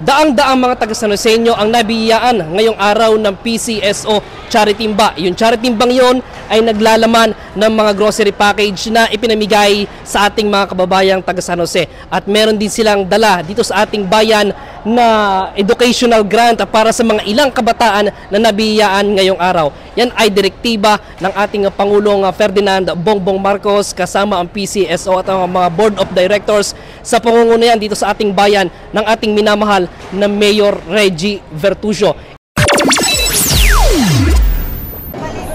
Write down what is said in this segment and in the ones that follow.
Daang-daang mga taga-Sanoseño ang nabiyayaan ngayong araw ng PCSO Charity Timba. Yung Charity Timbang yon ay naglalaman ng mga grocery package na ipinamigay sa ating mga kababayang taga-San Jose. At meron din silang dala dito sa ating bayan na educational grant para sa mga ilang kabataan na nabiyayaan ngayong araw. Yan ay direktiba ng ating Pangulong Ferdinand Bongbong Marcos kasama ang PCSO at ang mga Board of Directors sa pangungunayan dito sa ating bayan ng ating minamahal na Mayor Reggie Vertusio.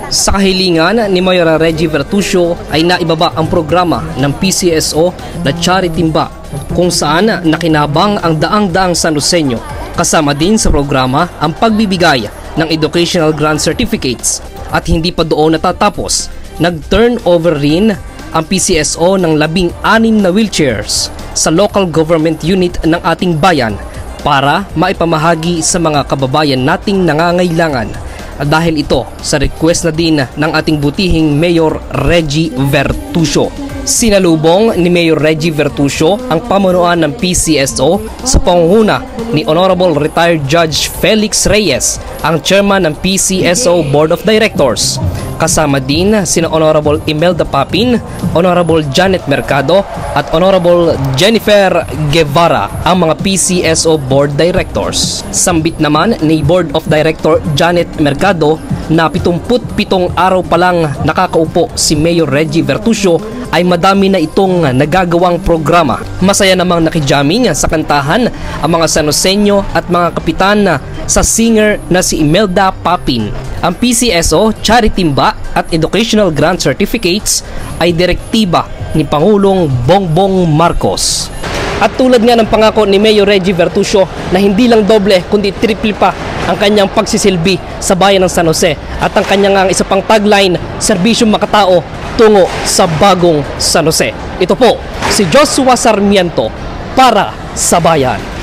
Sa kahilingan ni Mayor Reggie Vertusio ay naibaba ang programa ng PCSO na Charity Timba kung saan nakinabang ang daang-daang Sanoseño. Kasama din sa programa ang pagbibigay ng educational grant certificates at hindi pa doon natatapos. Nag-turnover rin ang PCSO ng 16 na wheelchairs sa local government unit ng ating bayan para maipamahagi sa mga kababayan nating nangangailangan. Dahil ito sa request na din ng ating butihing Mayor Reggie Vertusio. Sinalubong ni Mayor Reggie Vertusio ang pamunuan ng PCSO sa pangunguna ni Honorable Retired Judge Felix Reyes, ang chairman ng PCSO Board of Directors. Kasama din sina Honorable Imelda Papin, Honorable Janet Mercado at Honorable Jennifer Guevara, ang mga PCSO Board Directors. Sambit naman ni Board of Director Janet Mercado na 77 araw pa lang nakakaupo si Mayor Reggie Vertusio ay madami na itong nagagawang programa. Masaya namang nakijamming sa kantahan ang mga Sanoseño at mga kapitan sa singer na si Imelda Papin. Ang PCSO Charity Timba at Educational Grant Certificates ay direktiba ni Pangulong Bongbong Marcos. At tulad nga ng pangako ni Mayor Reggie Vertusio na hindi lang doble kundi triple pa ang kanyang pagsisilbi sa bayan ng San Jose at ang kanyang isa pang tagline, serbisyong makatao tungo sa bagong San Jose. Ito po si Joshua Sarmiento para sa bayan.